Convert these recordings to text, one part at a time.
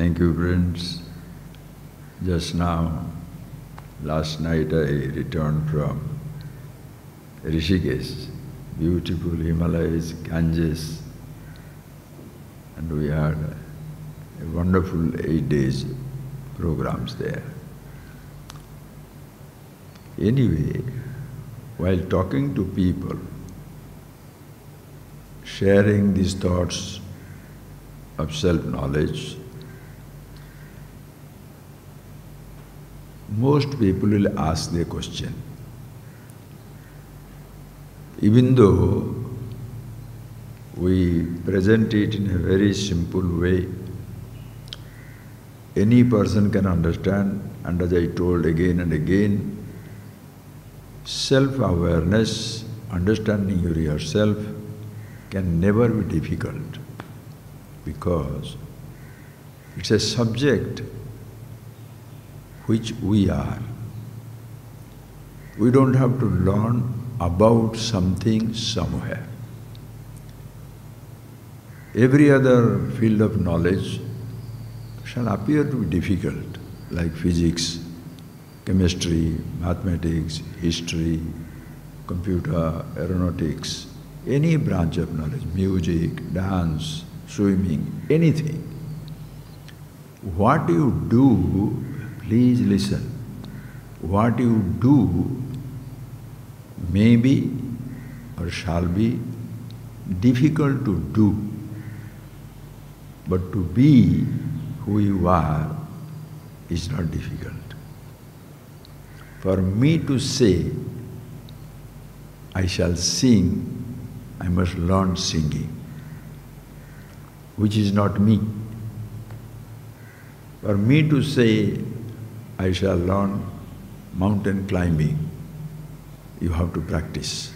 Thank you, friends. Just now, last night I returned from Rishikesh, beautiful Himalayas, Ganges, and we had a wonderful 8 days programs there. Anyway, while talking to people, sharing these thoughts of self-knowledge, most people will ask the question, even though we present it in a very simple way, any person can understand, and as I told again and again, self-awareness, understanding yourself, can never be difficult, because it's a subject which we are. We don't have to learn about something somewhere. Every other field of knowledge shall appear to be difficult, like physics, chemistry, mathematics, history, computer, aeronautics, any branch of knowledge, music, dance, swimming, anything. What you do, please listen, what you do may be or shall be difficult to do, but to be who you are is not difficult. For me to say, I shall sing, I must learn singing, which is not me. For me to say, I shall learn mountain climbing, you have to practice.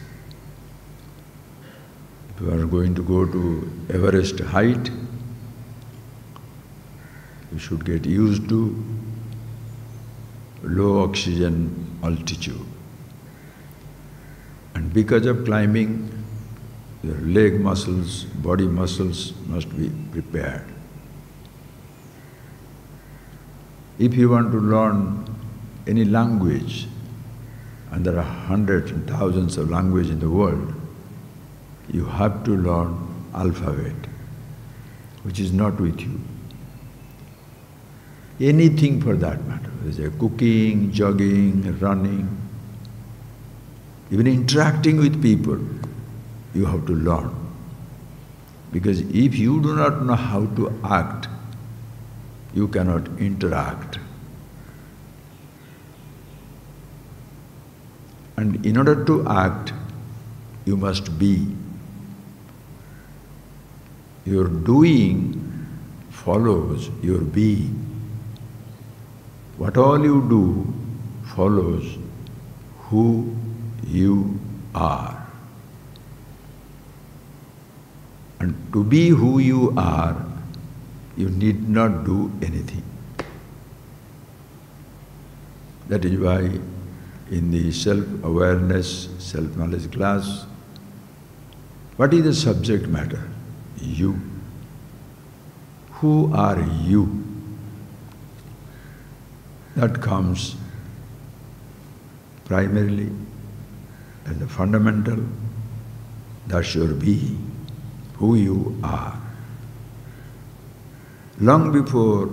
If you are going to go to Everest height, you should get used to low oxygen altitude. And because of climbing, your leg muscles, body muscles must be prepared. If you want to learn any language, and there are hundreds and thousands of languages in the world, you have to learn alphabet, which is not with you. Anything for that matter, whether it's cooking, jogging, running, even interacting with people, you have to learn. Because if you do not know how to act, you cannot interact. And in order to act, you must be. Your doing follows your being. What all you do follows who you are. And to be who you are, you need not do anything. That is why in the self-awareness, self-knowledge class, what is the subject matter? You. Who are you? That comes primarily as the fundamental, that's your being, who you are. Long before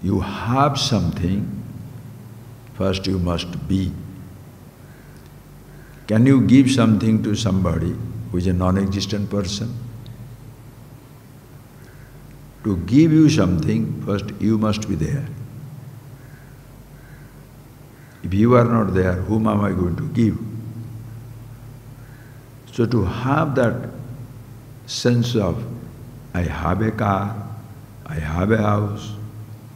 you have something, first you must be. Can you give something to somebody who is a non-existent person? To give you something, first you must be there. If you are not there, whom am I going to give? So to have that sense of, I have a car, I have a house,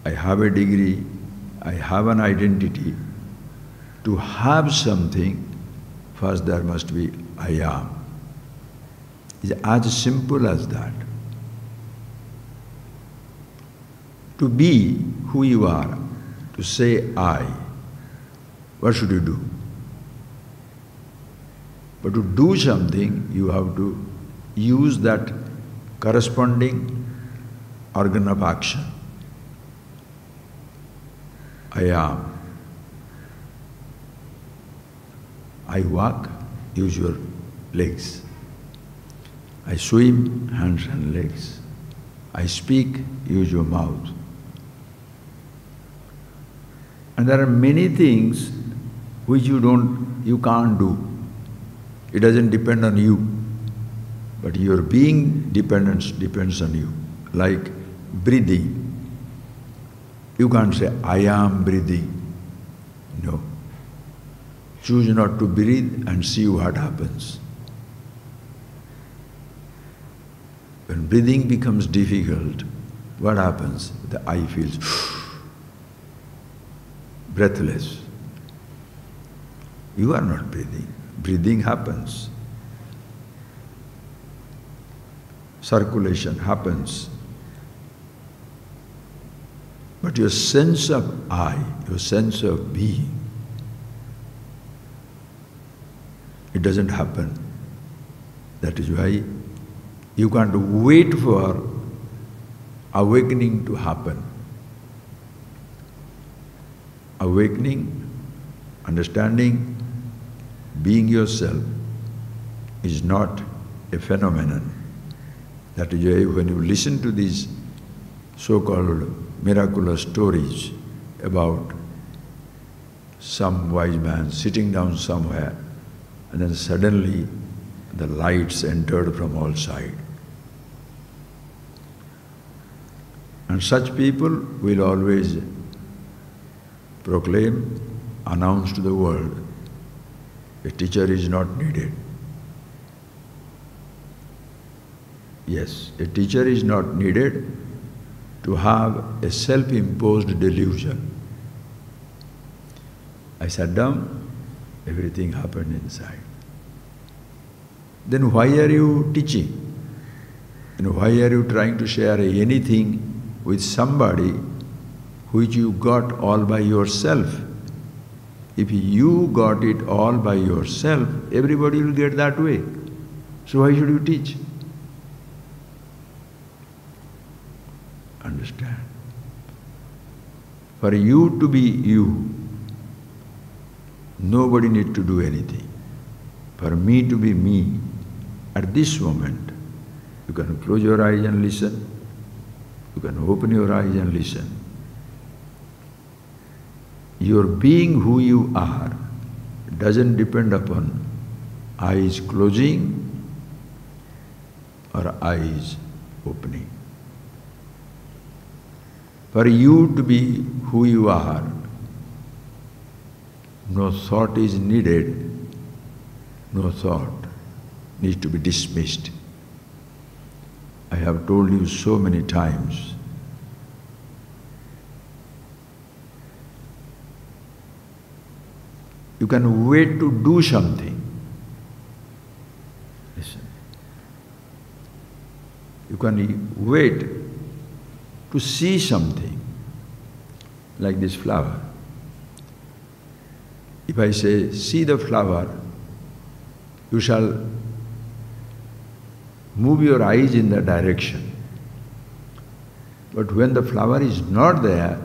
I have a degree, I have an identity. To have something, first there must be I am. It's as simple as that. To be who you are, to say I, what should you do? But to do something, you have to use that corresponding organ of action. I am. I walk, use your legs. I swim, hands and legs. I speak, use your mouth. And there are many things which you can't do. It doesn't depend on you. But your being depends on you. Like breathing. You can't say, I am breathing. No. Choose not to breathe and see what happens. When breathing becomes difficult, what happens? The eye feels breathless. You are not breathing. Breathing happens. Circulation happens. But your sense of I, your sense of being, it doesn't happen. That is why you can't wait for awakening to happen. Awakening, understanding, being yourself is not a phenomenon. That is why when you listen to these so-called miraculous stories about some wise man sitting down somewhere and then suddenly the lights entered from all sides. And such people will always proclaim, announce to the world, a teacher is not needed. Yes, a teacher is not needed to have a self-imposed delusion. I sat down, everything happened inside. Then why are you teaching? And why are you trying to share anything with somebody which you got all by yourself? If you got it all by yourself, everybody will get that way. So why should you teach? Understand? For you to be you, nobody needs to do anything. For me to be me, at this moment, you can close your eyes and listen. You can open your eyes and listen. Your being who you are doesn't depend upon eyes closing or eyes opening. For you to be who you are, no thought is needed, no thought needs to be dismissed. I have told you so many times, you can wait to do something. Listen. You can wait to see something, like this flower. If I say, see the flower, you shall move your eyes in that direction. But when the flower is not there,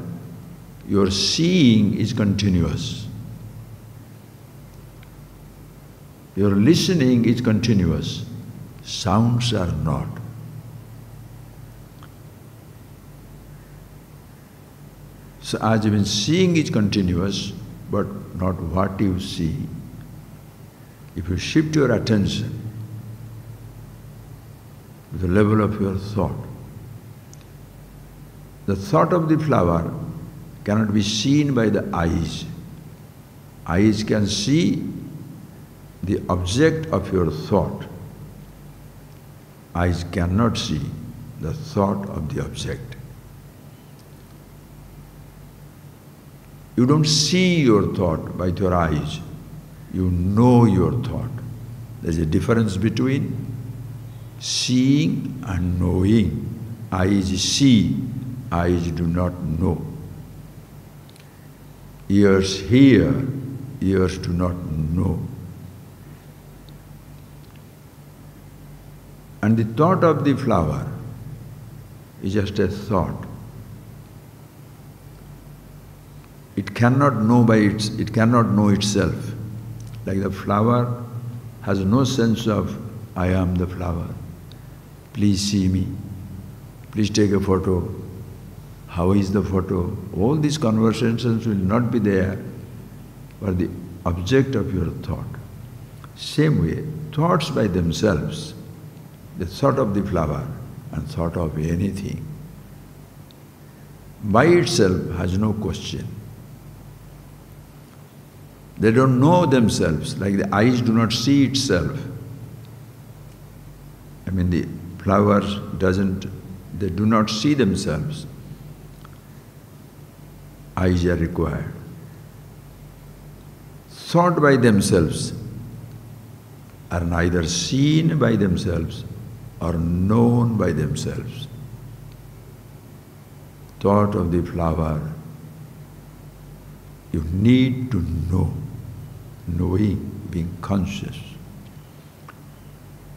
your seeing is continuous. Your listening is continuous. Sounds are not. So as even seeing is continuous, but not what you see. If you shift your attention to the level of your thought, the thought of the flower cannot be seen by the eyes. Eyes can see the object of your thought. Eyes cannot see the thought of the object. You don't see your thought by your eyes. You know your thought. There's a difference between seeing and knowing. Eyes see, eyes do not know. Ears hear, ears do not know. And the thought of the flower is just a thought. It cannot know it cannot know itself. Like the flower has no sense of, I am the flower. Please see me. Please take a photo. How is the photo? All these conversations will not be there for the object of your thought. Same way, thoughts by themselves, the thought of the flower and thought of anything, by itself has no question. They don't know themselves, like the eyes do not see itself. I mean, the flowers they do not see themselves. Eyes are required. Thought by themselves are neither seen by themselves or known by themselves. Thought of the flower, you need to know, knowing, being conscious.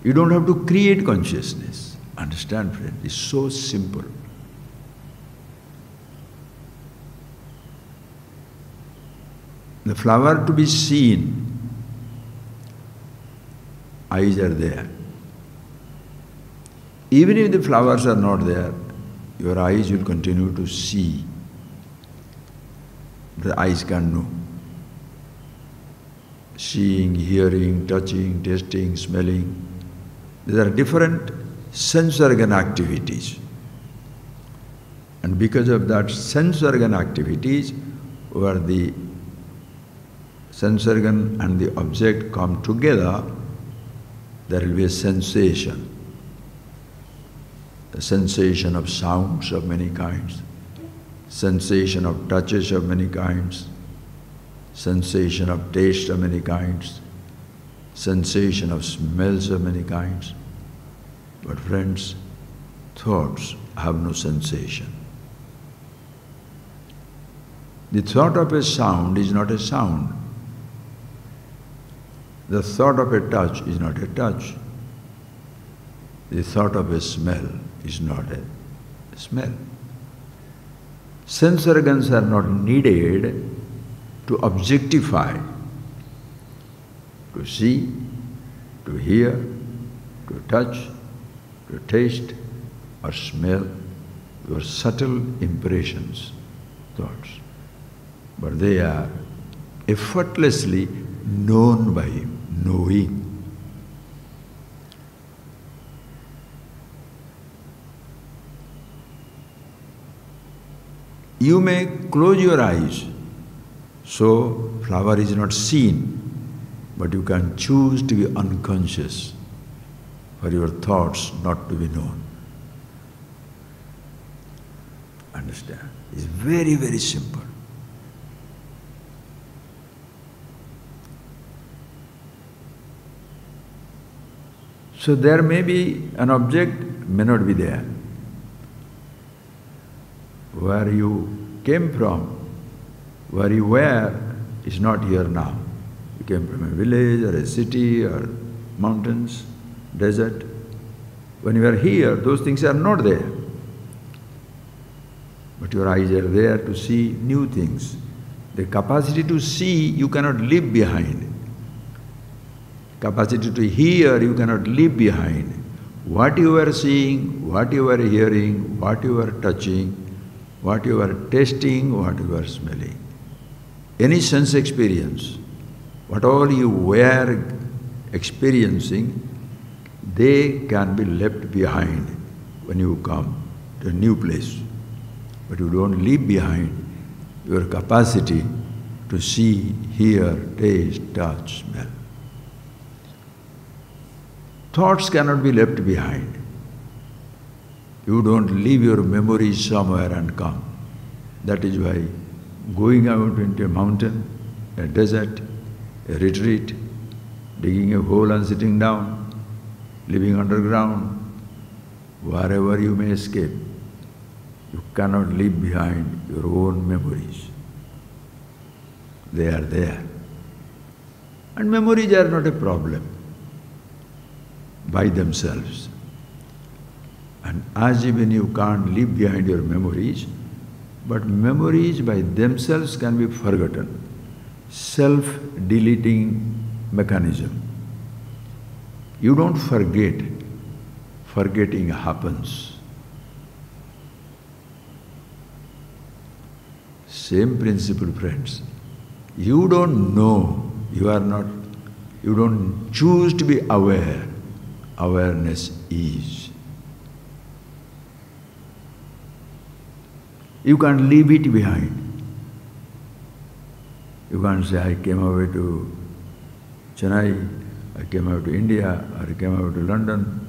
You don't have to create consciousness. Understand, friend? It's so simple. The flower to be seen, eyes are there. Even if the flowers are not there, your eyes will continue to see. The eyes can know. Seeing, hearing, touching, tasting, smelling. These are different sense organ activities. And because of that sense organ activities, where the sense organ and the object come together, there will be a sensation. A sensation of sounds of many kinds, sensation of touches of many kinds, sensation of taste of many kinds, sensation of smells of many kinds. But friends, thoughts have no sensation. The thought of a sound is not a sound. The thought of a touch is not a touch. The thought of a smell is not a smell. Sense organs are not needed to objectify, to see, to hear, to touch, to taste or smell your subtle impressions, thoughts. But they are effortlessly known by him, knowing. You may close your eyes, so flower is not seen, but you can choose to be unconscious, for your thoughts not to be known. Understand? It's very, very simple. So there may be an object, may not be there. Where you came from, where you were, is not here now. You came from a village or a city or mountains, desert. When you are here, those things are not there. But your eyes are there to see new things. The capacity to see, you cannot leave behind. Capacity to hear, you cannot leave behind. What you are seeing, what you are hearing, what you are touching, what you are tasting, what you are smelling. Any sense experience, what all you were experiencing, they can be left behind when you come to a new place. But you don't leave behind your capacity to see, hear, taste, touch, smell. Thoughts cannot be left behind. You don't leave your memories somewhere and come. That is why going out into a mountain, a desert, a retreat, digging a hole and sitting down, living underground, wherever you may escape, you cannot leave behind your own memories. They are there. And memories are not a problem by themselves. And as even you can't leave behind your memories, But memories by themselves can be forgotten. Self-deleting mechanism. You don't forget, forgetting happens. Same principle, friends. You don't know, you don't choose to be aware. Awareness is. You can't leave it behind. You can't say, I came away to Chennai, I came out to India, or I came out to London,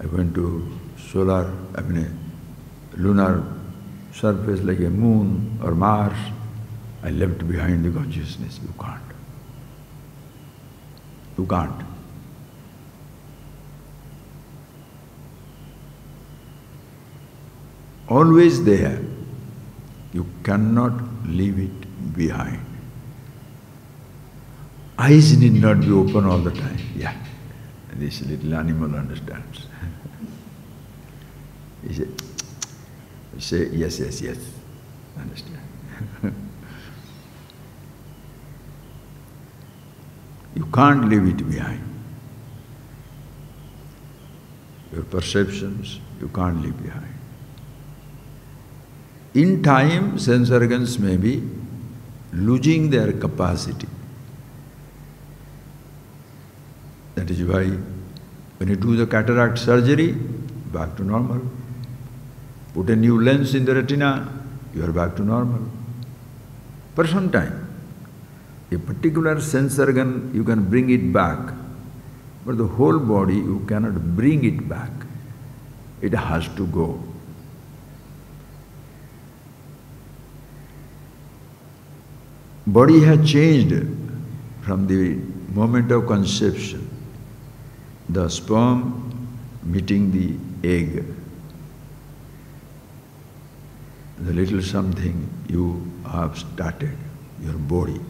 I went to lunar surface like a moon or Mars, I left behind the consciousness. You can't. You can't. Always there. You cannot leave it behind. Eyes need not be open all the time. Yeah, this little animal understands. He say yes, yes, yes. Understand? You can't leave it behind. Your perceptions, you can't leave behind. In time, sense organs may be losing their capacity. That is why when you do the cataract surgery, back to normal. Put a new lens in the retina, you are back to normal. For some time. A particular sense organ, you can bring it back, but the whole body, you cannot bring it back. It has to go. Body has changed from the moment of conception. The sperm meeting the egg. The little something you have started, your body.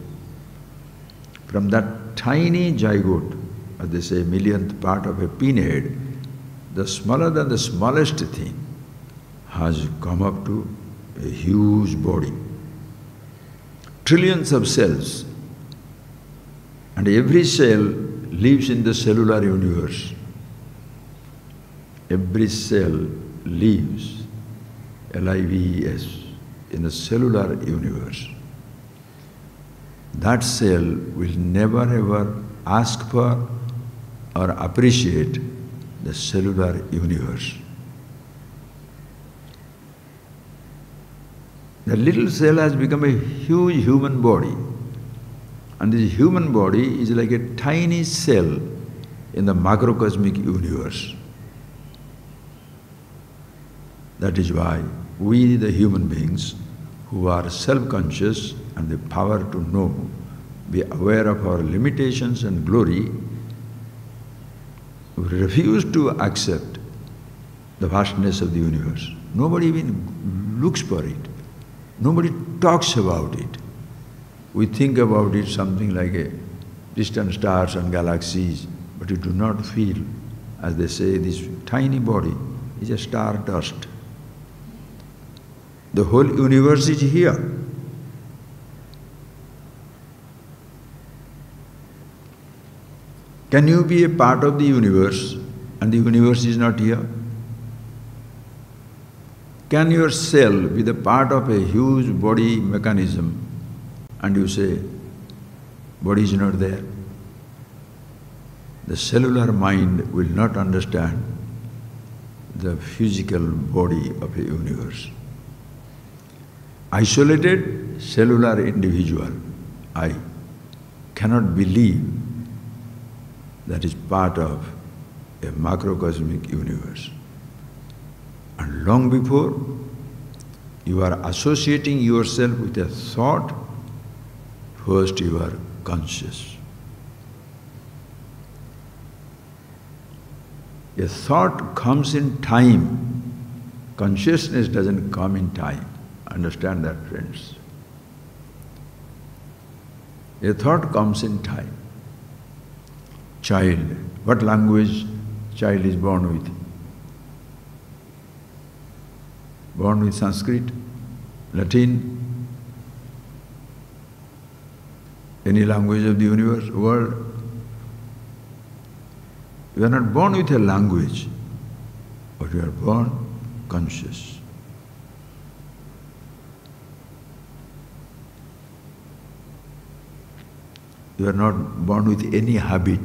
From that tiny zygote, as they say, millionth part of a pinhead, the smaller than the smallest thing has come up to a huge body. Trillions of cells, and every cell lives in the cellular universe. Every cell lives, L-I-V-E-S, in the cellular universe. That cell will never ever ask for or appreciate the cellular universe. The little cell has become a huge human body, and this human body is like a tiny cell in the macrocosmic universe. That is why we, the human beings, who are self-conscious and the power to know, be aware of our limitations and glory, we refuse to accept the vastness of the universe. Nobody even looks for it. Nobody talks about it. We think about it something like a distant stars and galaxies, but you do not feel, as they say, this tiny body is a star dust. The whole universe is here. Can you be a part of the universe and the universe is not here? Can your cell be the part of a huge body mechanism and you say, body is not there? The cellular mind will not understand the physical body of a universe. Isolated cellular individual, I cannot believe that is part of a macrocosmic universe. And long before, you are associating yourself with a thought, first you are conscious. A thought comes in time. Consciousness doesn't come in time. Understand that, friends. A thought comes in time. Child, what language child is born with? Born with Sanskrit? Latin, any language of the universe, world. You are not born with a language, but you are born conscious. You are not born with any habit.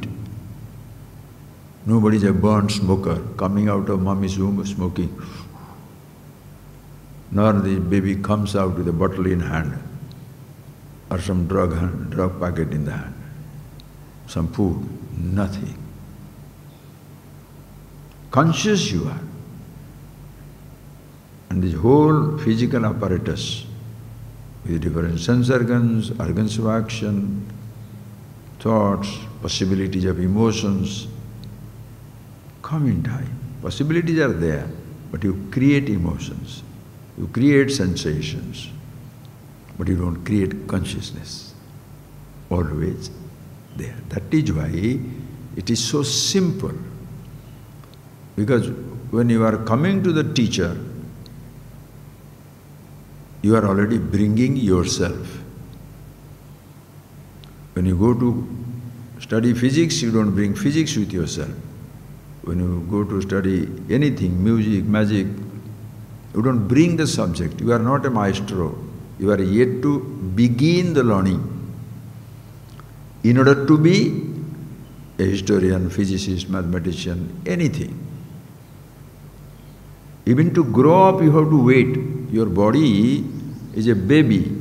Nobody is a born smoker, coming out of mommy's womb smoking. Nor the baby comes out with a bottle in hand, or some drug packet in the hand, some food, nothing. Conscious you are. And this whole physical apparatus, with different sense organs of action, thoughts, possibilities of emotions, come in time. Possibilities are there, but you create emotions, you create sensations, but you don't create consciousness. Always there. That is why it is so simple. Because when you are coming to the teacher, you are already bringing yourself. When you go to study physics, you don't bring physics with yourself. When you go to study anything, music, magic, you don't bring the subject. You are not a maestro. You are yet to begin the learning. In order to be a historian, physicist, mathematician, anything. Even to grow up, you have to wait. Your body is a baby.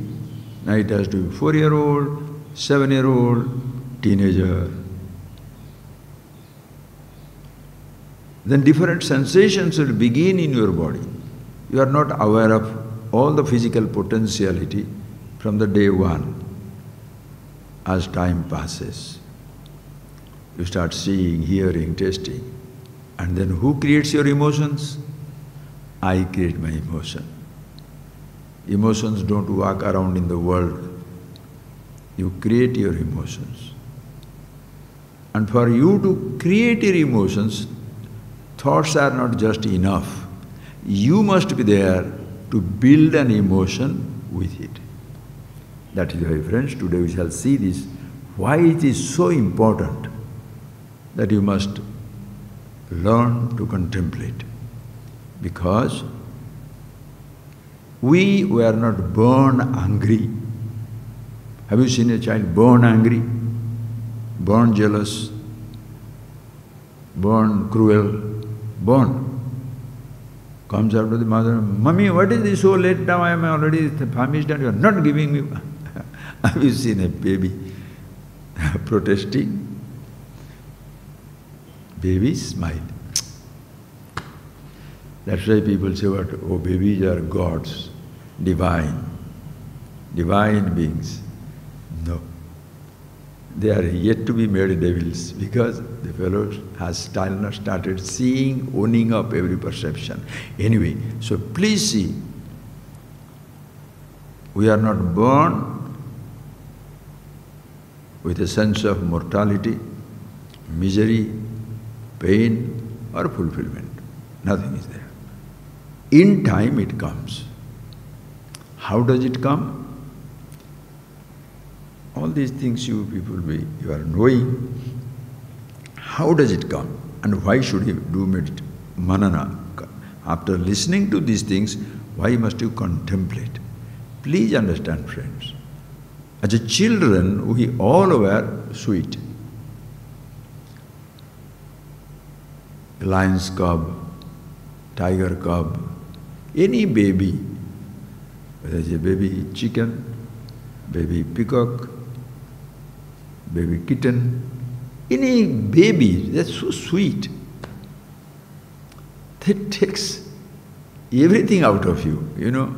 Now it has to be 4-year-old, 7-year-old, teenager. Then different sensations will begin in your body. You are not aware of all the physical potentiality from the day one. As time passes, you start seeing, hearing, tasting. And then who creates your emotions? I create my emotion. Emotions don't walk around in the world. You create your emotions. And for you to create your emotions, thoughts are not just enough. You must be there to build an emotion with it. That is why, friends, today we shall see this, why it is so important that you must learn to contemplate. Because we were not born angry. Have you seen a child born angry, born jealous, born cruel, born? Comes out to the mother, "Mummy, what is this so late now? I am already famished and you are not giving me." Have you seen a baby protesting? Babies smile. That's why people say what? Oh, babies are gods, divine beings. No. They are yet to be made devils because the fellow has started seeing, owning up every perception. Anyway, so please see, we are not born with a sense of mortality, misery, pain or fulfillment. Nothing is there. In time it comes. How does it come? All these things you are knowing. How does it come? And why should you do manana? After listening to these things, why must you contemplate? Please understand, friends. As a children, we all were sweet. A lion's cub, tiger cub, any baby, whether it's a baby chicken, baby peacock, baby kitten, any baby, that's so sweet. That takes everything out of you, you know.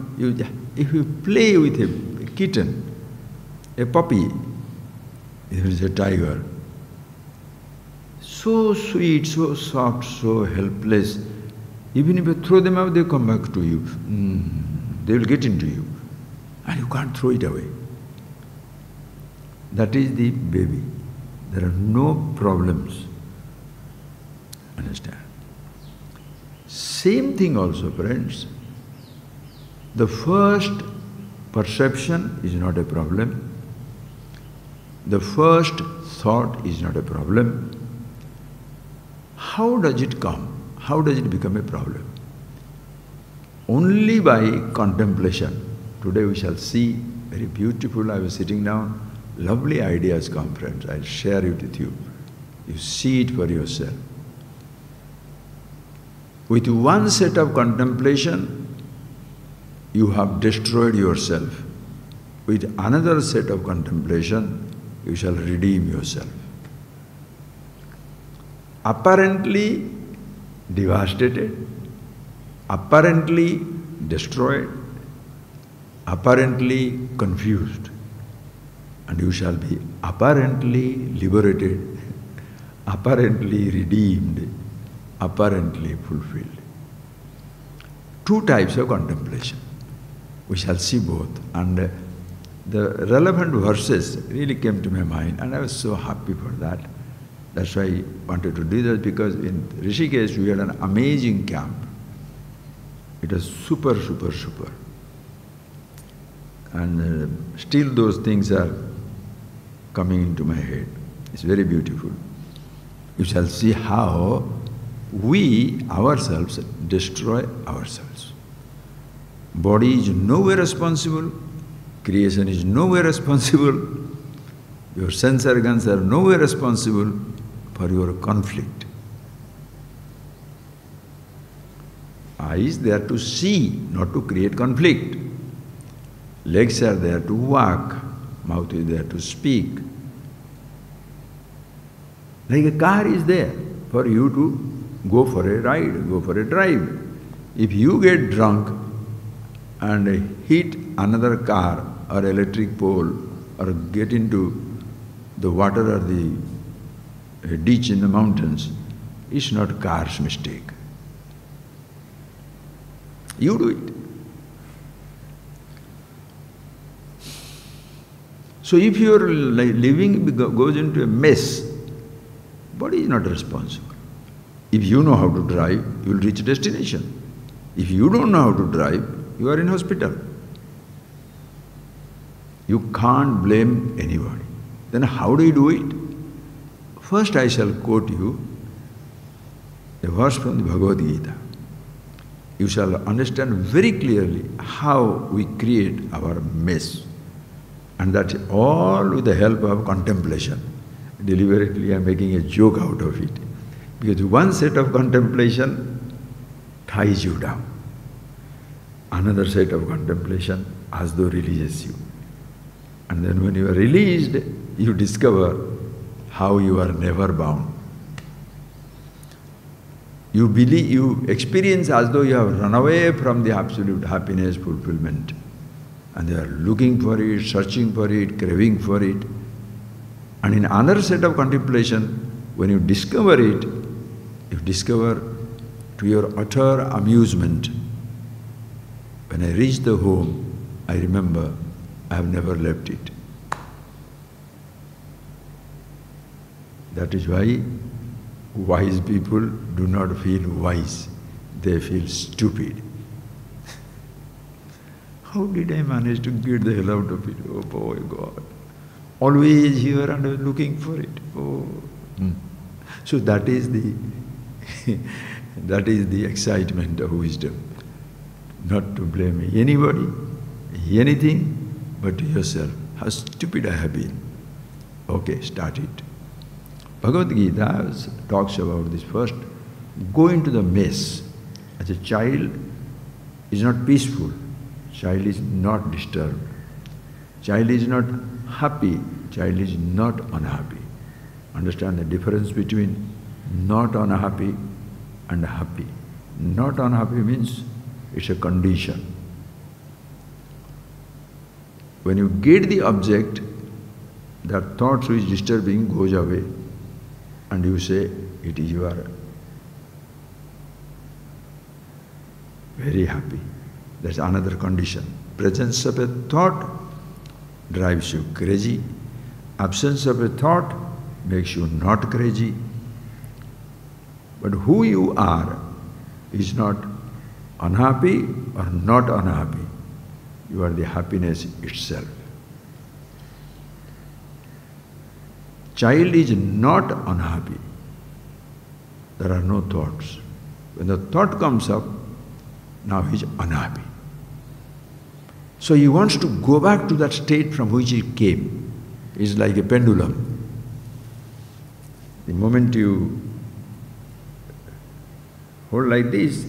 If you play with a kitten, a puppy, if it's a tiger, so sweet, so soft, so helpless. Even if you throw them out, they come back to you. They will get into you. And you can't throw it away. That is the baby. There are no problems. Understand? Same thing also, friends. The first perception is not a problem. The first thought is not a problem. How does it come? How does it become a problem? Only by contemplation. Today we shall see, very beautiful, I was sitting down, lovely ideas come, friends. I'll share it with you. You see it for yourself. With one set of contemplation, you have destroyed yourself. With another set of contemplation, you shall redeem yourself. Apparently devastated, apparently destroyed, apparently confused, and you shall be apparently liberated, apparently redeemed, apparently fulfilled. Two types of contemplation. We shall see both. And the relevant verses really came to my mind, and I was so happy for that. That's why I wanted to do that, because in Rishikesh we had an amazing camp. It was super, super, super. And still those things are coming into my head. It's very beautiful. You shall see how we ourselves destroy ourselves. Body is nowhere responsible, creation is nowhere responsible, your sense organs are nowhere responsible for your conflict. Eye is there to see, not to create conflict. Legs are there to walk, mouth is there to speak. Like a car is there for you to go for a ride, go for a drive. If you get drunk and hit another car or electric pole or get into the water or the ditch in the mountains, it's not car's mistake. You do it. So if your living goes into a mess, body is not responsible. If you know how to drive, you will reach a destination. If you don't know how to drive, you are in hospital. You can't blame anybody. Then how do you do it? First I shall quote you a verse from the Bhagavad Gita. You shall understand very clearly how we create our mess. And that's all with the help of contemplation. Deliberately I am making a joke out of it. Because one set of contemplation ties you down. Another set of contemplation as though releases you. And then when you are released, you discover how you are never bound. You believe, you experience as though you have run away from the absolute happiness, fulfillment. And they are looking for it, searching for it, craving for it. And in another set of contemplation, when you discover it, you discover to your utter amusement. When I reach the home, I remember I have never left it. That is why wise people do not feel wise, they feel stupid. How did I manage to get the hell out of it? Oh boy, God. Always here and looking for it. Oh. So that is the that is the excitement of wisdom. Not to blame anybody, anything, but yourself. How stupid I have been. Okay, start it. Bhagavad Gita talks about this first. Go into the mess. As a child is not peaceful. Child is not disturbed. Child is not happy. Child is not unhappy. Understand the difference between not unhappy and happy. Not unhappy means it's a condition. When you get the object, that thought which is disturbing goes away, and you say, it is you are very happy. That's another condition. Presence of a thought drives you crazy. Absence of a thought makes you not crazy. But who you are is not unhappy or not unhappy. You are the happiness itself. Child is not unhappy. There are no thoughts. When the thought comes up, now he is unhappy. So he wants to go back to that state from which he came. It's like a pendulum. The moment you hold like this,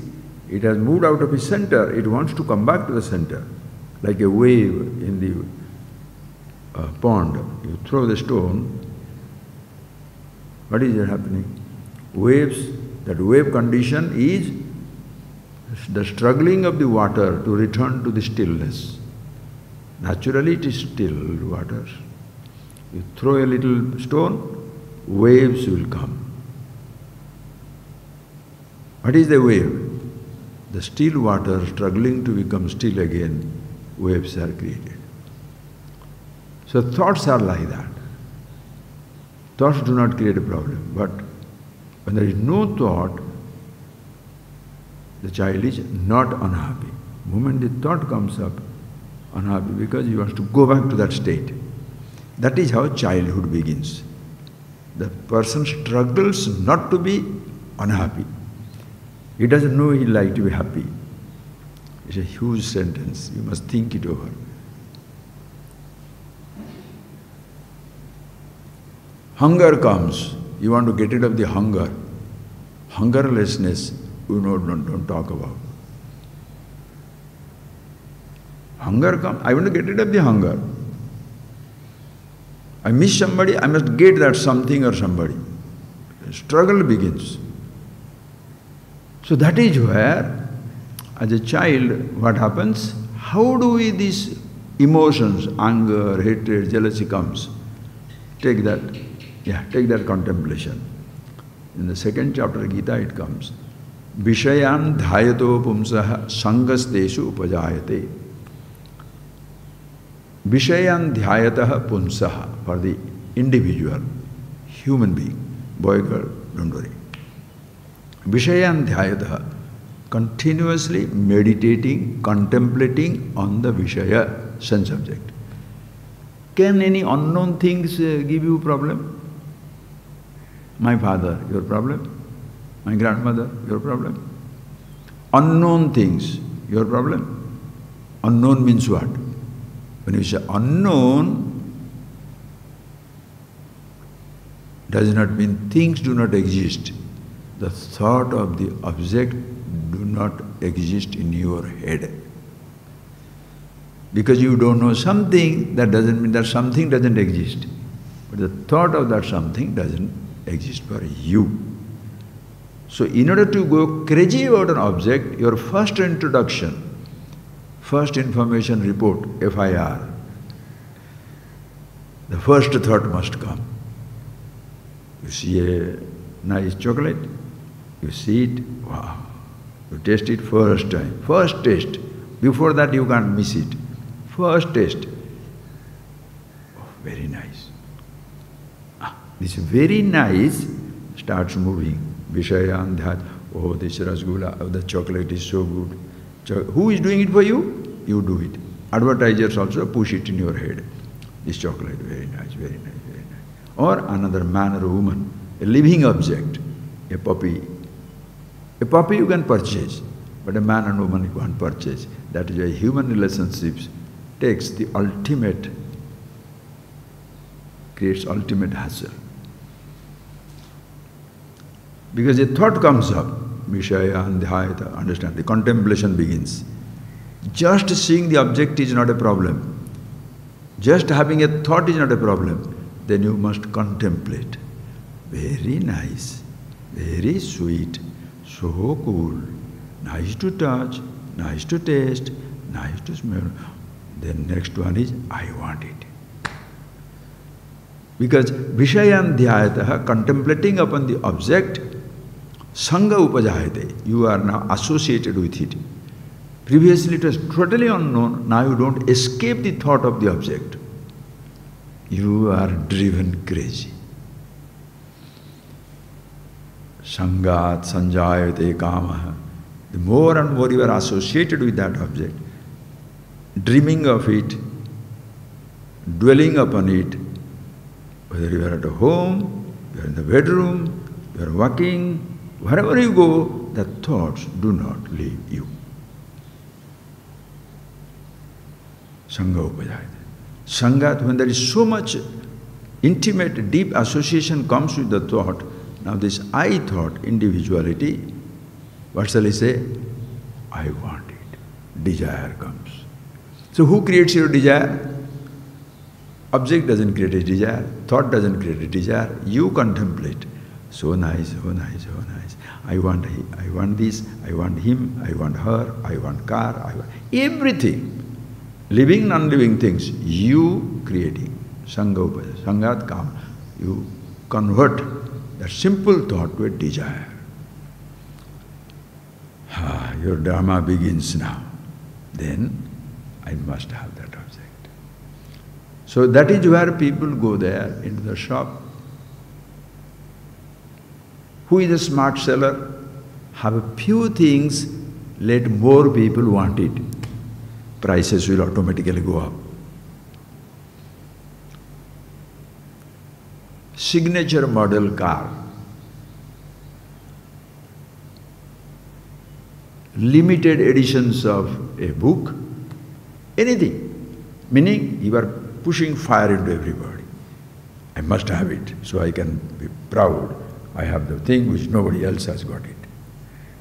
it has moved out of its center, it wants to come back to the center. Like a wave in the pond. You throw the stone, what is happening? Waves, that wave condition is the struggling of the water to return to the stillness. Naturally it is still water. You throw a little stone, waves will come. What is the wave? The still water struggling to become still again, waves are created. So thoughts are like that. Thoughts do not create a problem, but when there is no thought, the child is not unhappy. The moment the thought comes up, unhappy because he wants to go back to that state. That is how childhood begins. The person struggles not to be unhappy. He doesn't know he like to be happy. It's a huge sentence. You must think it over. Hunger comes. You want to get rid of the hunger. Hungerlessness, don't talk about. Hunger comes. I want to get rid of the hunger. I miss somebody, I must get that something or somebody. Struggle begins. So that is where, as a child, what happens? How do we, these emotions, anger, hatred, jealousy comes? Take that contemplation. In the second chapter of Gita it comes. Vishayan dhyato pumsaha sangasteshu upajayate. Vishayan dhyayataha pumsaha, for the individual, human being, boy, girl, don't worry. Vishayan dhyayataha, continuously meditating, contemplating on the Vishaya, sense object. Can any unknown things give you problem? My father, your problem? My grandmother, your problem? Unknown things, your problem? Unknown means what? When you say unknown, does not mean things do not exist. The thought of the object do not exist in your head. Because you don't know something, that doesn't mean that something doesn't exist. But the thought of that something doesn't exist for you. So in order to go crazy about an object, your first introduction, first information report, FIR, the first thought must come. You see a nice chocolate, you see it, wow. You taste it first time, first taste. Before that you can't miss it. First taste. Oh, very nice. This very nice starts moving. Vishayan dhyat. Oh, this rasgulla, oh, the chocolate is so good. Who is doing it for you? You do it. Advertisers also push it in your head. This chocolate, very nice, very nice, very nice. Or another man or woman, a living object, a puppy. A puppy you can purchase, but a man and woman you can't purchase. That is why human relationships takes the ultimate, creates ultimate hassle. Because a thought comes up, Vishaya and Dhyayata, understand, the contemplation begins. Just seeing the object is not a problem. Just having a thought is not a problem. Then you must contemplate. Very nice, very sweet, so cool, nice to touch, nice to taste, nice to smell. Then next one is, I want it. Because Vishayan Dhyayataha, contemplating upon the object, Sangha Upajayate, you are now associated with it. Previously it was totally unknown, now you don't escape the thought of the object. You are driven crazy. Sangat Sanjayate Kamaha. The more and more you are associated with that object, dreaming of it, dwelling upon it, whether you are at home, you are in the bedroom, you are walking, wherever you go, the thoughts do not leave you. Sangha upajayate. Sangat, when there is so much intimate, deep association comes with the thought, now this I thought, individuality, what shall I say? I want it. Desire comes. So who creates your desire? Object doesn't create a desire, thought doesn't create a desire, you contemplate. So nice, so nice, so nice. I want this, I want him, I want her, I want car, I want everything. Living, non-living things, you creating. Sangha upajaya, sangat kam. You convert that simple thought to a desire. Your drama begins now. Then I must have that object. So that is where people go there into the shop. Who is a smart seller? Have a few things, let more people want it. Prices will automatically go up. Signature model car. Limited editions of a book, anything. Meaning you are pushing fire into everybody. I must have it, so I can be proud. I have the thing which nobody else has got it.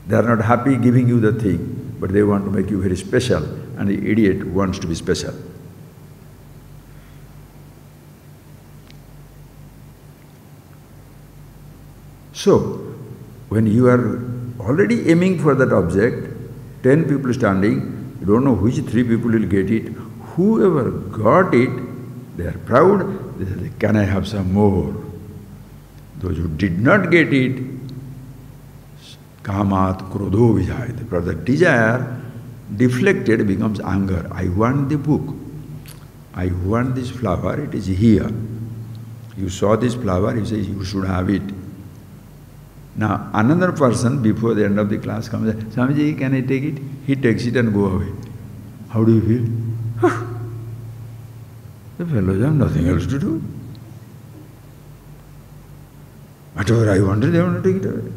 They are not happy giving you the thing, but they want to make you very special, and the idiot wants to be special. So, when you are already aiming for that object, 10 people standing, you don't know which 3 people will get it. Whoever got it, they are proud, they say, can I have some more? Those who did not get it, kamat krodho vijayate. For the desire deflected becomes anger. I want the book. I want this flower, it is here. You saw this flower, you say you should have it. Now another person before the end of the class comes and says, Swamiji, can I take it? He takes it and go away. How do you feel? The fellows have nothing else to do. Whatever I wanted, they want to take it away.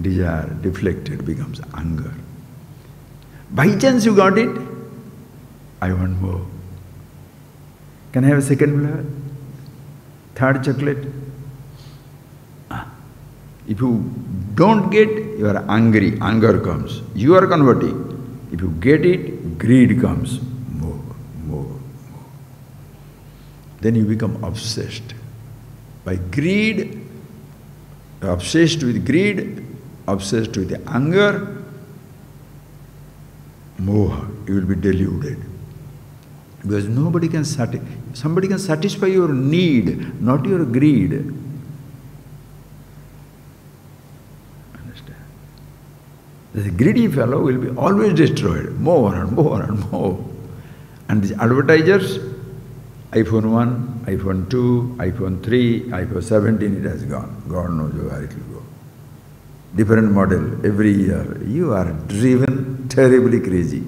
Desire deflected becomes anger. By chance you got it, I want more. Can I have a second flavor? Third chocolate? If you don't get, you are angry, anger comes. You are converting. If you get it, greed comes. More, more, more. Then you become obsessed. By greed, obsessed with greed, obsessed with the anger, moha, you will be deluded. Because nobody can somebody can satisfy your need, not your greed. Understand? The greedy fellow will be always destroyed, more and more and more. And these advertisers, iPhone 1, iPhone 2, iPhone 3, iPhone 17, it has gone. God knows where it will go. Different model every year. You are driven terribly crazy.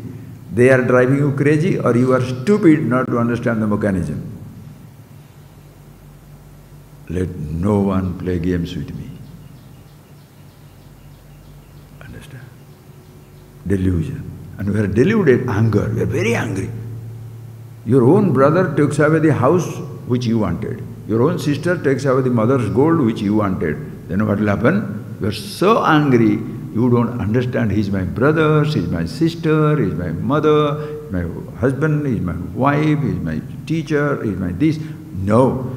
They are driving you crazy, or you are stupid not to understand the mechanism. Let no one play games with me. Understand? Delusion. And we are deluded, anger. We are very angry. Your own brother takes away the house which you wanted. Your own sister takes away the mother's gold which you wanted. Then what will happen? You are so angry, you don't understand, he is my brother, she is my sister, he is my mother, he is my husband, he is my wife, he is my teacher, he is my this. No,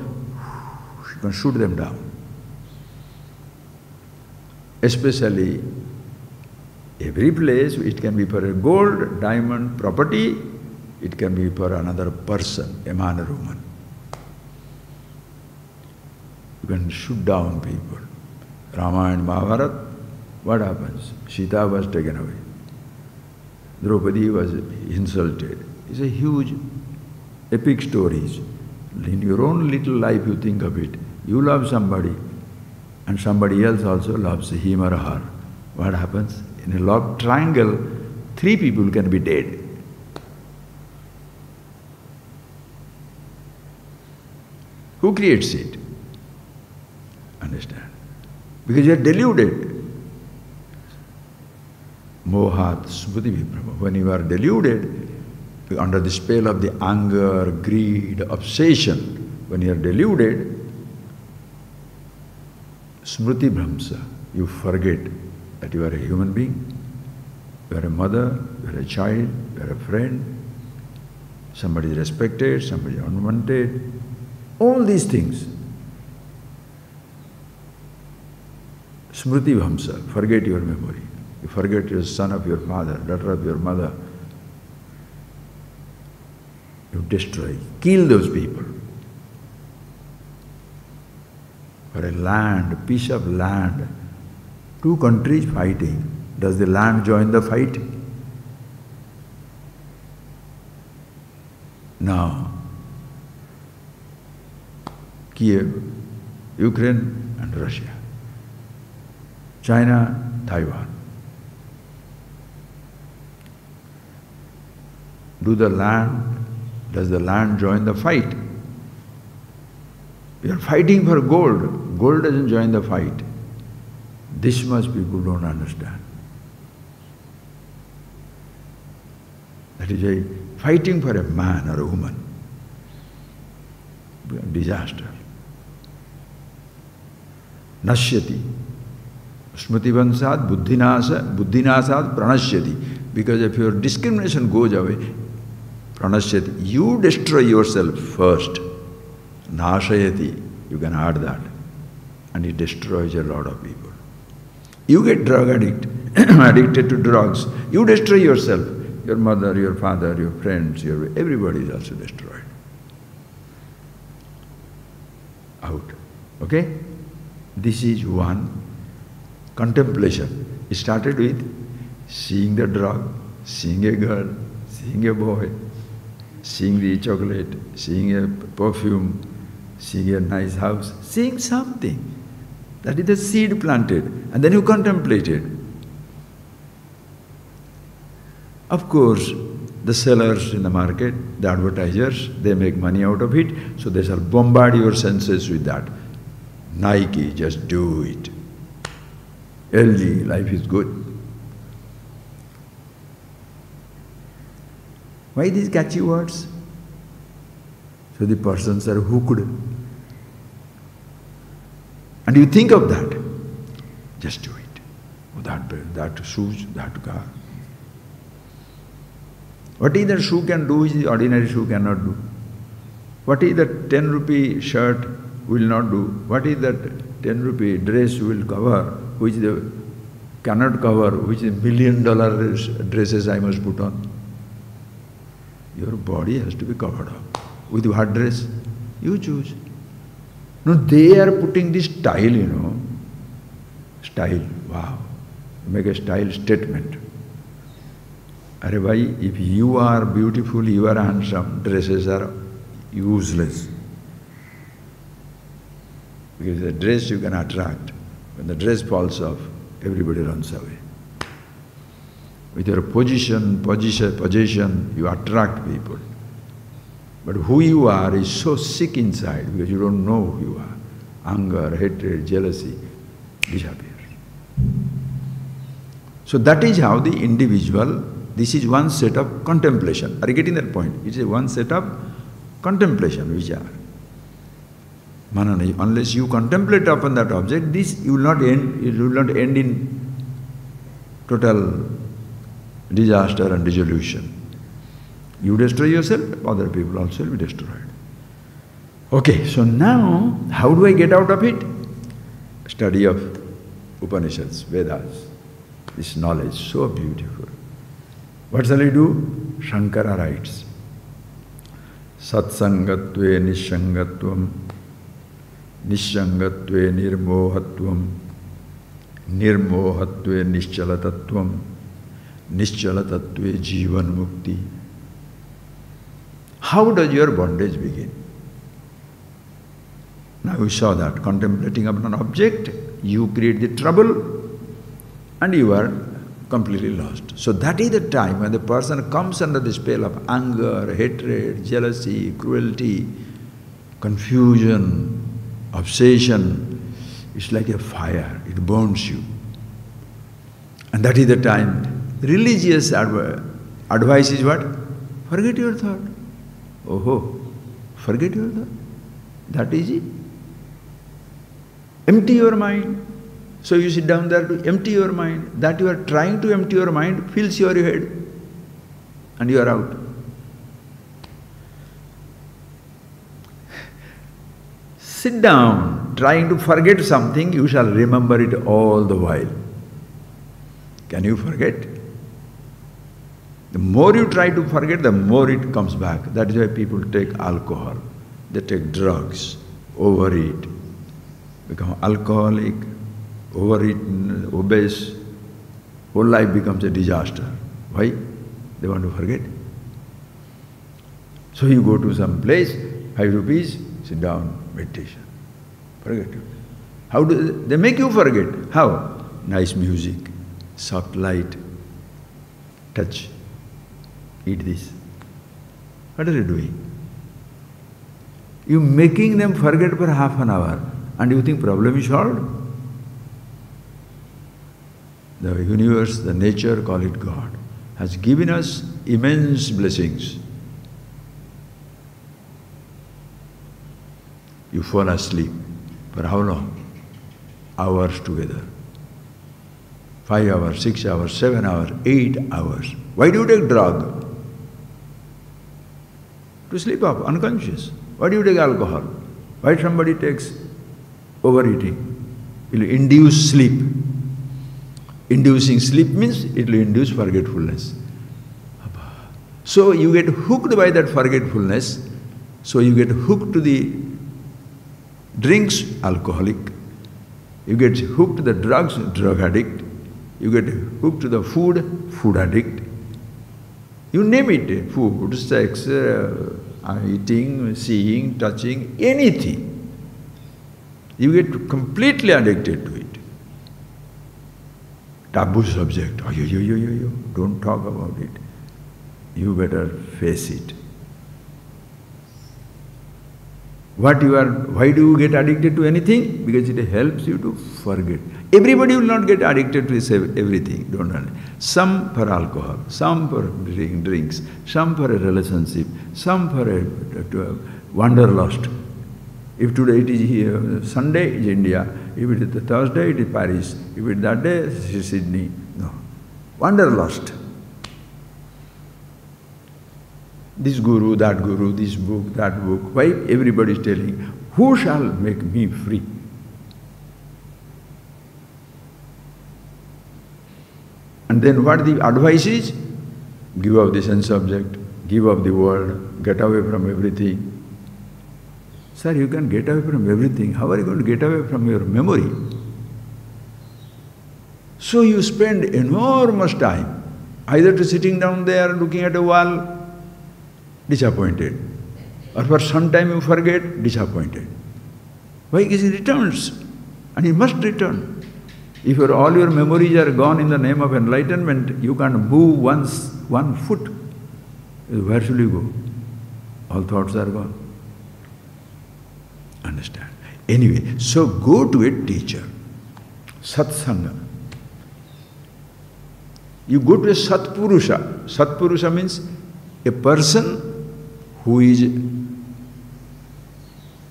you can shoot them down. Especially, every place, it can be for a gold, diamond, property, it can be for another person, a man or woman. You can shoot down people. Rama and Mahabharata, what happens? Sita was taken away. Draupadi was insulted. It's a huge epic stories. In your own little life you think of it. You love somebody and somebody else also loves him or her. What happens? In a love triangle, 3 people can be dead. Who creates it? Understand? Because you are deluded. Mohat smriti vibhrama. When you are deluded, under the spell of the anger, greed, obsession, when you are deluded, smriti bhramsa, you forget that you are a human being, you are a mother, you are a child, you are a friend, somebody is respected, somebody is unwanted, all these things. Smriti bhramsa, forget your memory. You forget your son of your father, daughter of your mother. You destroy, kill those people. For a land, piece of land, 2 countries fighting. Does the land join the fight? Now, Kiev, Ukraine and Russia, China, Taiwan. Does the land join the fight? We are fighting for gold. Gold doesn't join the fight. This much people don't understand. That is a fighting for a man or a woman. Disaster. Nashyati. Smritivansad buddhinasad pranashyati. Because if your discrimination goes away, pranashyati, you destroy yourself first. Nashayati, you can add that. And it destroys a lot of people. You get drug addicted to drugs, you destroy yourself. Your mother, your father, your friends, everybody is also destroyed. Out. Okay? This is one. Contemplation. It started with seeing the drug, seeing a girl, seeing a boy, seeing the chocolate, seeing a perfume, seeing a nice house, seeing something. That is the seed planted. And then you contemplate it. Of course, the sellers in the market, the advertisers, they make money out of it, so they shall bombard your senses with that. Nike, just do it. LG, life is good. Why these catchy words? So the persons are hooked. And you think of that, just do it. Oh, that shoes, that car. What is that shoe can do which the ordinary shoe cannot do? What is that 10 rupee shirt will not do? What is that 10 rupee dress will cover which they cannot cover, which is $1 million dresses I must put on? Your body has to be covered up. With what dress? You choose. No, they are putting this style, Style, wow. Make a style statement. Arey bhai, if you are beautiful, you are handsome, dresses are useless. Because the dress you can attract. When the dress falls off, everybody runs away. With your possession, you attract people. But who you are is so sick inside because you don't know who you are. Anger, hatred, jealousy disappears. So that is how the individual, this is one set of contemplation. Are you getting that point? It is one set of contemplation, vichara. Manana, unless you contemplate upon that object, this you will not end, it will not end in total disaster and dissolution. You destroy yourself, other people also will be destroyed. Okay, so now, how do I get out of it? Study of Upanishads, Vedas, this knowledge, so beautiful. What shall I do? Shankara writes, Satsangatve nishangatvam, nishangatve nirmohatvam, nirmohatve nischalatatvam, nischalatatve jivan mukti. How does your bondage begin? Now we saw that contemplating upon an object, you create the trouble, and you are completely lost. So that is the time when the person comes under the spell of anger, hatred, jealousy, cruelty, confusion, obsession. It's like a fire, it burns you. And that is the time. Religious advice is what? Forget your thought. Oh, forget your thought. That is it. Empty your mind. So you sit down there to empty your mind. That you are trying to empty your mind fills your head and you are out. Sit down, trying to forget something, you shall remember it all the while. Can you forget? The more you try to forget, the more it comes back. That is why people take alcohol, they take drugs, overeat, become alcoholic, overeaten, obese, whole life becomes a disaster. Why? They want to forget. So you go to some place, 5 rupees, sit down, meditation. Forget it. How do they make you forget? How? Nice music, soft light, touch, eat this. What are you doing? You making them forget for half an hour and you think problem is solved? The universe, the nature, call it God, has given us immense blessings. You fall asleep. For how long? Hours together. 5 hours, 6 hours, 7 hours, 8 hours. Why do you take drug? To sleep off, unconscious. Why do you take alcohol? Why somebody takes overeating? It will induce sleep. Inducing sleep means it will induce forgetfulness. So you get hooked by that forgetfulness, so you get hooked to the drinks, alcoholic. You get hooked to the drugs, drug addict. You get hooked to the food, food addict. You name it, food, sex, eating, seeing, touching, anything. You get completely addicted to it. Taboo subject, don't talk about it. You better face it. Why do you get addicted to anything? Because it helps you to forget. Everybody will not get addicted to everything, don't understand. Some for alcohol, some for drinks, some for a relationship, some for a wanderlust. If today it is here, Sunday is India, if it is Thursday it is Paris, if it is that day it is Sydney. No. Wanderlust. This guru, this book, that book. Why everybody is telling, who shall make me free? And then what the advice is? Give up the sense object, give up the world, get away from everything. Sir, you can get away from everything. How are you going to get away from your memory? So you spend enormous time either to sitting down there looking at a wall, disappointed, or for some time you forget, disappointed. Why? Because it returns, and it must return. If all your memories are gone in the name of enlightenment, you can't move one foot. Where should you go? All thoughts are gone. Understand? Anyway, so go to a teacher, satsanga. You go to a satpurusha. Satpurusha means a person who is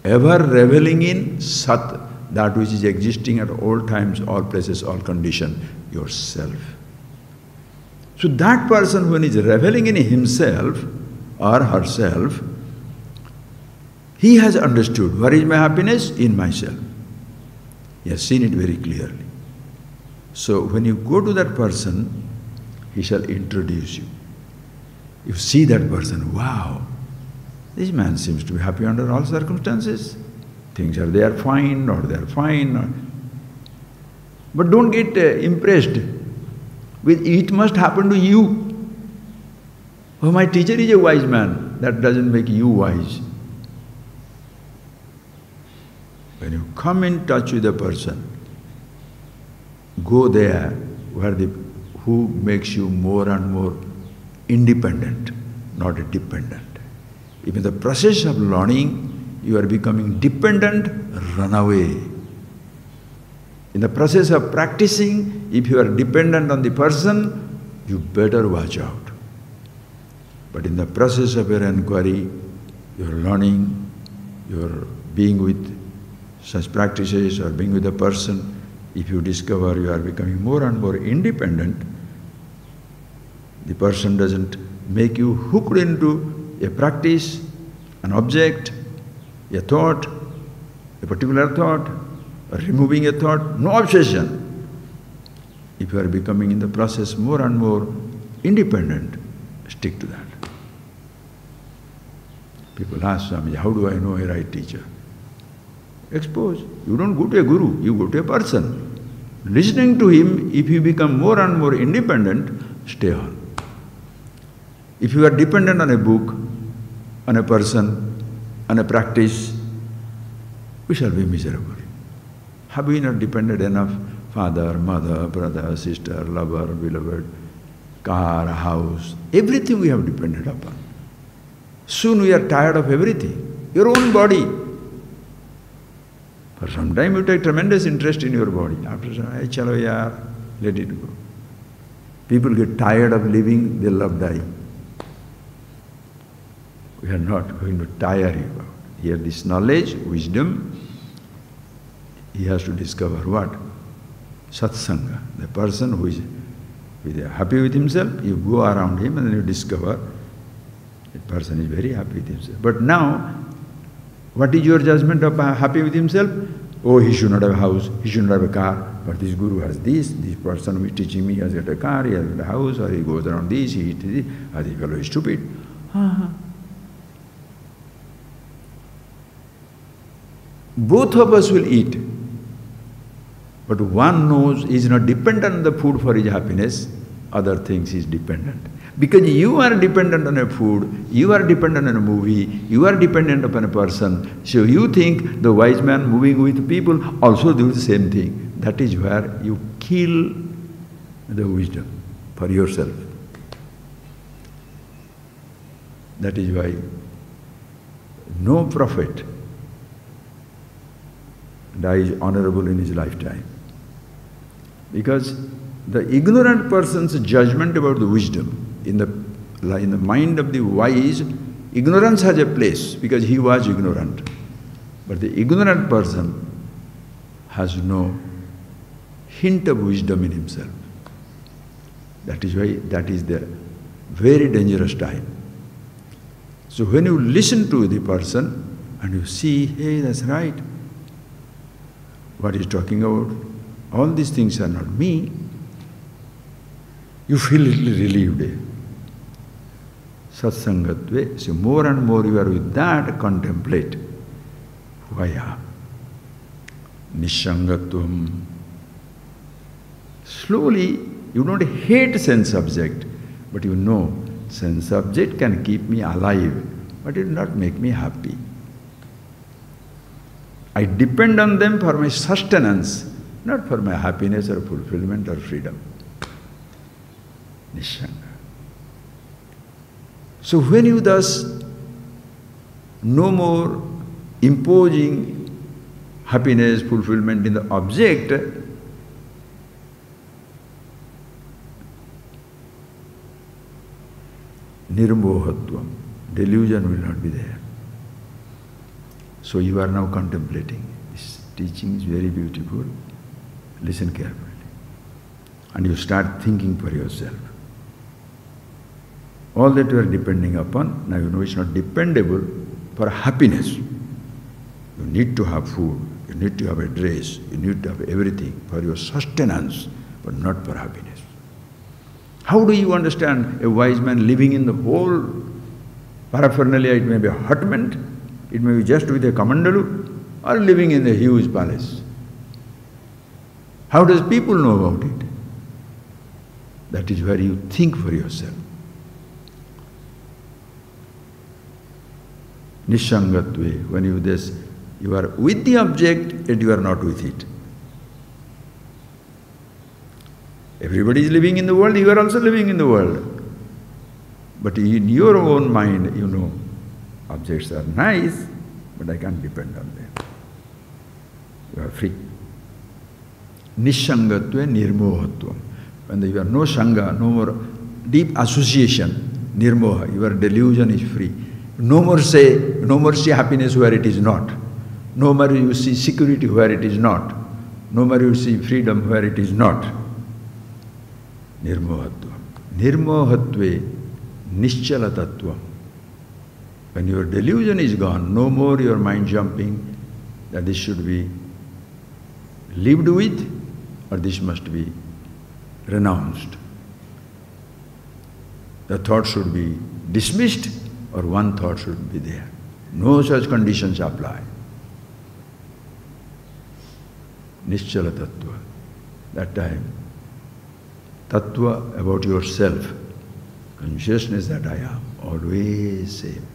ever reveling in sat, that which is existing at all times, all places, all conditions, yourself. So that person when he is reveling in himself or herself, he has understood, where is my happiness? In myself. He has seen it very clearly. So when you go to that person, he shall introduce you. You see that person, wow, this man seems to be happy under all circumstances. Things are there fine or they are fine. But don't get impressed with it must happen to you. Oh, my teacher is a wise man. That doesn't make you wise. When you come in touch with a person, go there who makes you more and more independent, not dependent. If in the process of learning you are becoming dependent, run away. In the process of practicing, if you are dependent on the person, you better watch out. But in the process of your inquiry, you are learning, you are being with such practices or being with a person, if you discover you are becoming more and more independent, the person doesn't make you hooked into a practice, an object, a thought, a particular thought, or removing a thought, no obsession. If you are becoming in the process more and more independent, stick to that. People ask Swami, how do I know a right teacher? Expose. You don't go to a guru, you go to a person. Listening to him, if you become more and more independent, stay on. If you are dependent on a book, on a person, on a practice, we shall be miserable. Have we not depended enough? Father, mother, brother, sister, lover, beloved, car, house, everything we have depended upon. Soon we are tired of everything. Your own body. For some time you take tremendous interest in your body. After some time, chalo yaar, let it go. People get tired of living, they love dying. We are not going to tire you out. Here this knowledge, wisdom, he has to discover what? Satsanga. The person who is happy with himself, you go around him and then you discover that person is very happy with himself. But now, what is your judgment of happy with himself? Oh, he should not have a house, he should not have a car, but this guru has this person who is teaching me has got a car, he has got a house, or he goes around this, he eats this, or this fellow is stupid. Both of us will eat. But one knows he is not dependent on the food for his happiness, other things he is dependent. Because you are dependent on a food, you are dependent on a movie, you are dependent upon a person, so you think the wise man moving with people also do the same thing. That is where you kill the wisdom for yourself. That is why no prophet dies honorable in his lifetime. Because the ignorant person's judgment about the wisdom, in the mind of the wise, ignorance has a place because he was ignorant. But the ignorant person has no hint of wisdom in himself. That is why that is the very dangerous time. So when you listen to the person and you see, hey, that's right, what he's talking about, all these things are not me, you feel a little relieved. Satsangatve, so more and more you are with that, contemplate. Vaya. Nishangatvam. Slowly, you don't hate sense object, but you know sense object can keep me alive, but it will not make me happy. I depend on them for my sustenance, not for my happiness or fulfillment or freedom. Nishanga. So when you thus no more imposing happiness, fulfillment in the object, nirmohatvam, delusion will not be there. So you are now contemplating. This teaching is very beautiful. Listen carefully. And you start thinking for yourself. All that you are depending upon, now you know it's not dependable for happiness. You need to have food, you need to have a dress, you need to have everything for your sustenance, but not for happiness. How do you understand a wise man living in the whole paraphernalia? It may be a hutment, it may be just with a kamandalu, or living in a huge palace. How does people know about it? That is where you think for yourself. Nishangatve, when you are with the object and you are not with it. Everybody is living in the world, you are also living in the world. But in your own mind, you know, objects are nice, but I can't depend on them. You are free. Nishangatva nirmohatvam. When you are no sanga, no more deep association, nirmoha, your delusion is free. No more see happiness where it is not. No more you see security where it is not. No more you see freedom where it is not. Nirmohatva. Nirmohatve nischala tattva. When your delusion is gone, no more your mind jumping that this should be lived with or this must be renounced. The thought should be dismissed or one thought should be there. No such conditions apply. Nischala tattva. That time, tattva about yourself, consciousness that I am, always same.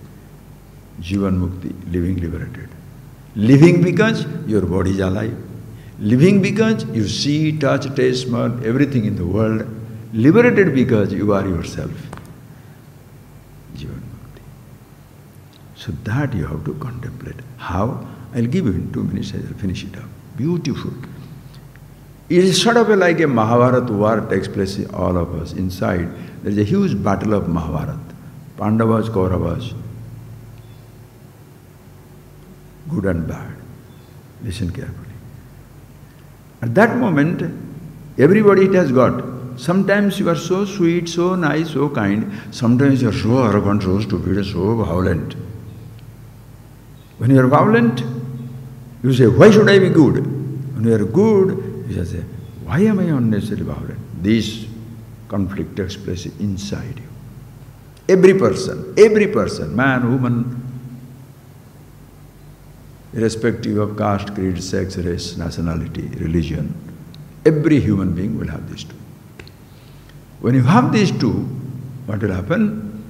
Jivan mukti, living liberated. Living because your body is alive. Living because you see, touch, taste, smell, everything in the world. Liberated because you are yourself. Jivan mukti. So that you have to contemplate. How? I'll give you in 2 minutes, I'll finish it up. Beautiful. It is sort of like a Mahabharata war takes place in all of us. Inside, there is a huge battle of Mahabharata. Pandavas, Kauravas. Good and bad. Listen carefully. At that moment, everybody it has got. Sometimes you are so sweet, so nice, so kind. Sometimes you are so arrogant, so stupid, so violent. When you are violent, you say, why should I be good? When you are good, you say, why am I unnecessarily violent? This conflict takes place inside you. Every person, man, woman, irrespective of caste, creed, sex, race, nationality, religion, every human being will have these two. When you have these two, what will happen?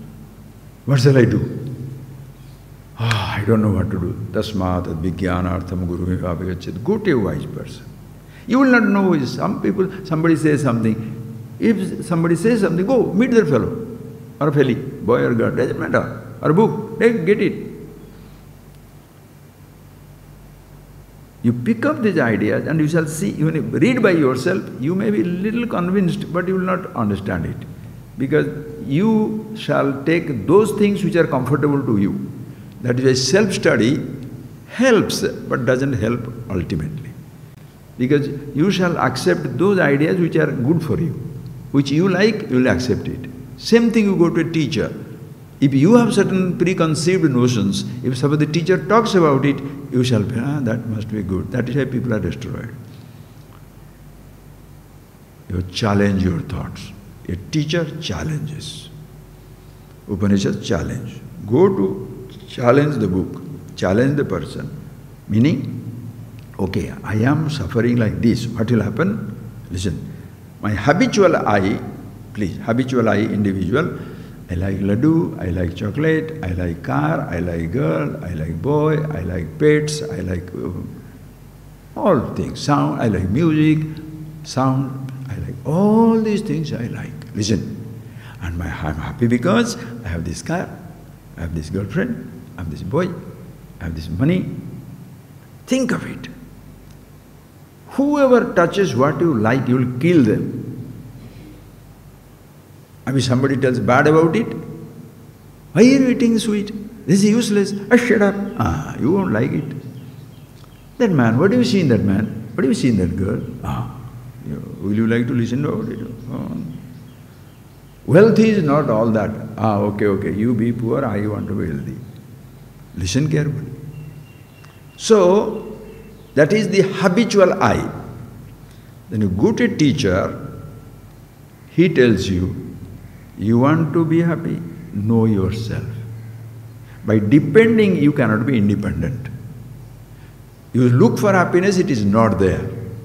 What shall I do? I don't know what to do. Tasmat advijnanartham guru vivavagacchit. Go to a wise person. You will not know is somebody says something. If somebody says something, go meet that fellow or fellow, boy or girl, doesn't matter. Or book, get it. You pick up these ideas and you shall see, when you read by yourself, you may be little convinced, but you will not understand it. Because you shall take those things which are comfortable to you. That is why self-study helps, but doesn't help ultimately. Because you shall accept those ideas which are good for you. Which you like, you will accept it. Same thing you go to a teacher. If you have certain preconceived notions, if some of the teacher talks about it, you shall be, that must be good. That is why people are destroyed. You challenge your thoughts. A teacher challenges. Upanishads challenge. Go to challenge the book, challenge the person. Meaning, okay, I am suffering like this. What will happen? Listen, my habitual I, please, habitual I individual, I like laddu, I like chocolate, I like car, I like girl, I like boy, I like pets, I like all things, sound, I like music, sound, I like all these things I like. Listen, and I'm happy because I have this car, I have this girlfriend, I have this boy, I have this money. Think of it. Whoever touches what you like, you will kill them. I mean, somebody tells bad about it. Why are you eating sweet? This is useless. Shut up. You won't like it. That man, what do you see in that man? What do you see in that girl? Will you like to listen to it? Wealth is not all that. Okay, you be poor, I want to be healthy. Listen carefully. So, that is the habitual I. Then you go to a teacher, he tells you, you want to be happy? Know yourself. By depending, you cannot be independent. You look for happiness, it is not there.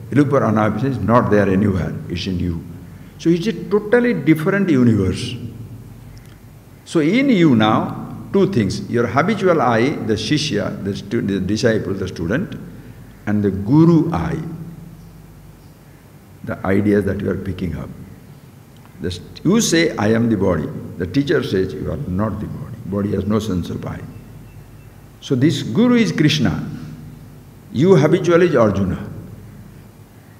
You look for unhappiness, it's not there anywhere, it's in you. So it's a totally different universe. So in you now, two things. Your habitual I, the shishya, the disciple, the student, and the guru I, the ideas that you are picking up. You say, I am the body. The teacher says, you are not the body. Body has no sense of I. So this Guru is Krishna. You habitually is Arjuna.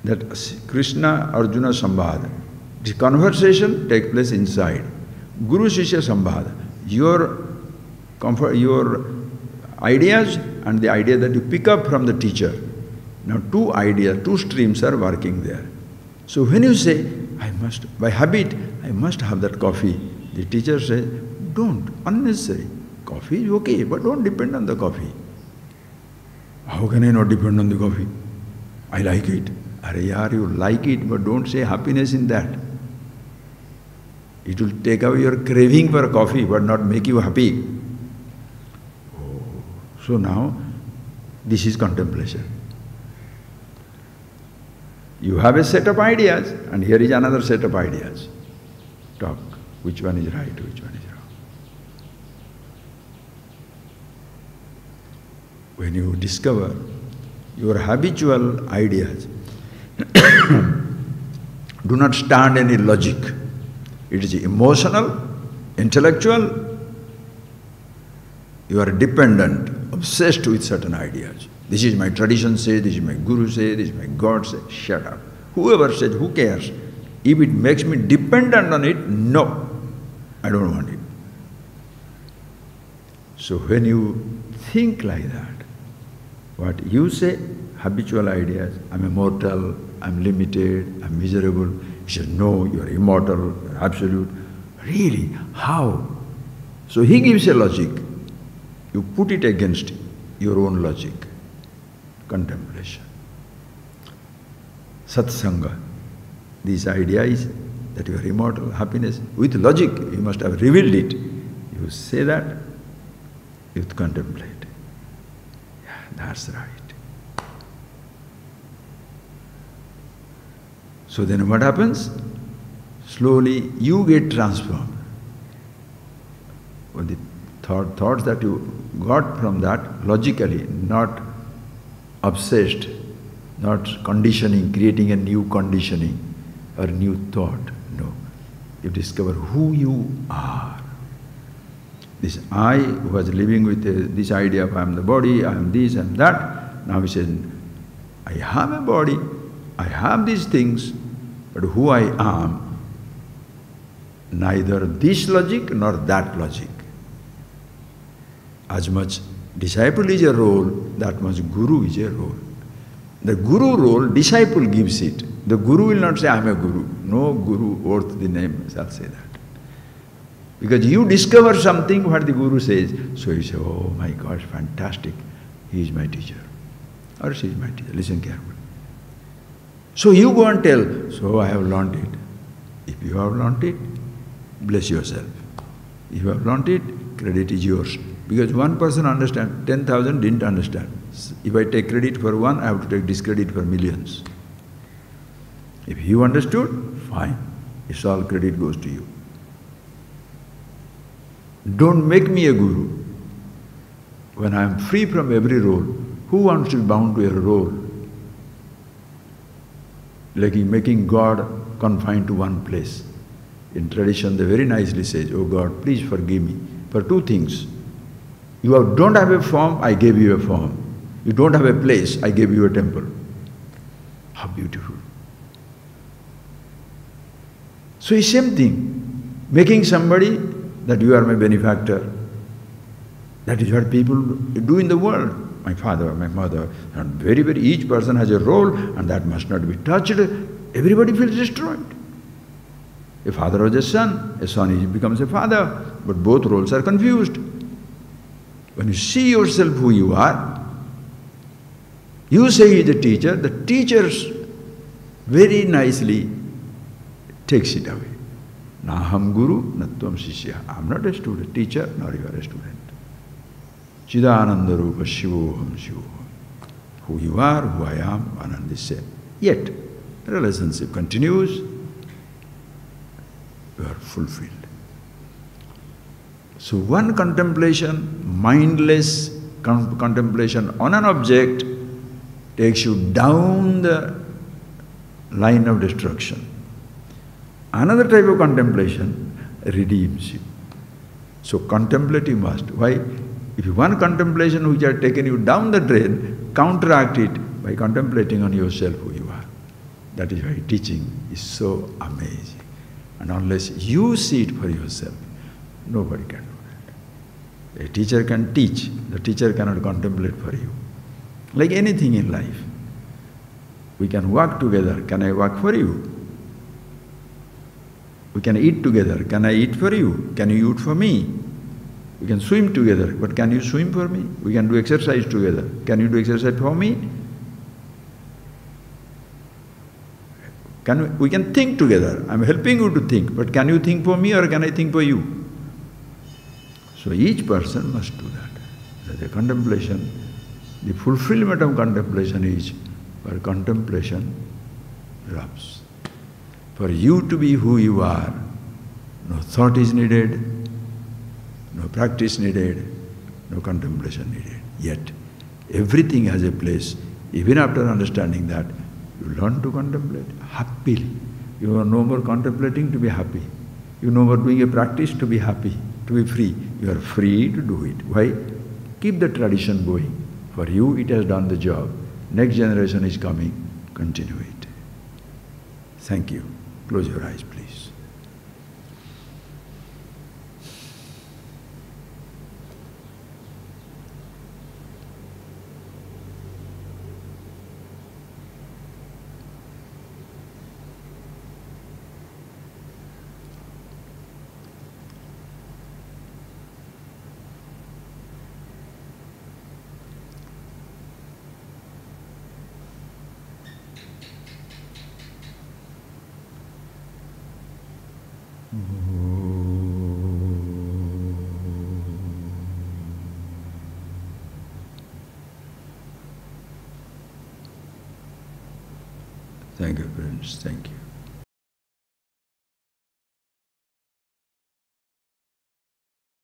That Krishna-Arjuna Sambhad. The conversation takes place inside. Guru-Shishya Sambhad. Your ideas and the idea that you pick up from the teacher. Now two ideas, two streams are working there. So when you say, by habit, I must have that coffee, the teacher says, don't, unnecessary. Coffee is okay, but don't depend on the coffee. How can I not depend on the coffee? I like it. Are yaar, you like it, but don't say happiness in that. It will take away your craving for coffee, but not make you happy. Oh. So now, this is contemplation. You have a set of ideas, and here is another set of ideas. Talk. Which one is right, which one is wrong. When you discover your habitual ideas do not stand any logic. It is emotional, intellectual. You are dependent, obsessed with certain ideas. This is my tradition say, this is my Guru say, this is my God say. Shut up. Whoever says, who cares? If it makes me dependent on it, no, I don't want it. So when you think like that, what you say, habitual ideas, I'm immortal, I'm limited, I'm miserable. He says, no, you are immortal, you are absolute. Really? How? So he gives a logic. You put it against your own logic. Contemplation. Satsanga. This idea is that you are immortal, happiness. With logic, you must have revealed it. You say that, you contemplate. Yeah, that's right. So then what happens? Slowly you get transformed. Well, the thoughts that you got from that, logically, not obsessed, not conditioning, creating a new conditioning or new thought. No. You discover who you are. This I who was living with this idea of I am the body, I am this, I am that, now he says, I have a body, I have these things, but who I am, neither this logic nor that logic. As much disciple is a role, that much Guru is a role. The Guru role, disciple gives it. The Guru will not say, I am a Guru. No Guru worth the name shall say that. Because you discover something what the Guru says, so you say, oh my gosh, fantastic, he is my teacher. Or she is my teacher, listen carefully. So you go and tell, so I have learnt it. If you have learnt it, bless yourself. If you have learnt it, credit is yours. Because one person understands, 10,000 didn't understand. If I take credit for one, I have to take discredit for millions. If you understood, fine. It's all credit goes to you. Don't make me a Guru. When I am free from every role, who wants to be bound to a role? Like making God confined to one place. In tradition, they very nicely say, oh God, please forgive me for two things. You don't have a form, I gave you a form. You don't have a place, I gave you a temple. How beautiful. So it's same thing. Making somebody that you are my benefactor. That is what people do in the world. My father, my mother, and each person has a role and that must not be touched. Everybody feels destroyed. A father was a son becomes a father, but both roles are confused. When you see yourself who you are, you say he is a teacher, the teacher very nicely takes it away. Naham Guru, Natvam Shishya. I am not a student, teacher, nor you are a student. Chidananda Rupa Shivoham Shivoham. Who you are, who I am, Anand is same. Yet, the relationship continues, you are fulfilled. So one contemplation, mindless contemplation on an object, takes you down the line of destruction. Another type of contemplation redeems you. So contemplative must. Why? If you want contemplation which has taken you down the drain, counteract it by contemplating on yourself who you are. That is why teaching is so amazing. And unless you see it for yourself, nobody can do it. A teacher can teach, the teacher cannot contemplate for you. Like anything in life. We can work together, can I work for you? We can eat together, can I eat for you? Can you eat for me? We can swim together, but can you swim for me? We can do exercise together, can you do exercise for me? We can think together, I'm helping you to think, but can you think for me or can I think for you? So each person must do that. The contemplation, the fulfillment of contemplation is where contemplation drops. For you to be who you are, no thought is needed, no practice needed, no contemplation needed. Yet, everything has a place. Even after understanding that, you learn to contemplate happily. You are no more contemplating to be happy. You are no more doing a practice to be happy, to be free. You are free to do it. Why? Keep the tradition going. For you, it has done the job. Next generation is coming. Continue it. Thank you. Close your eyes, please. Thank you, friends. Thank you.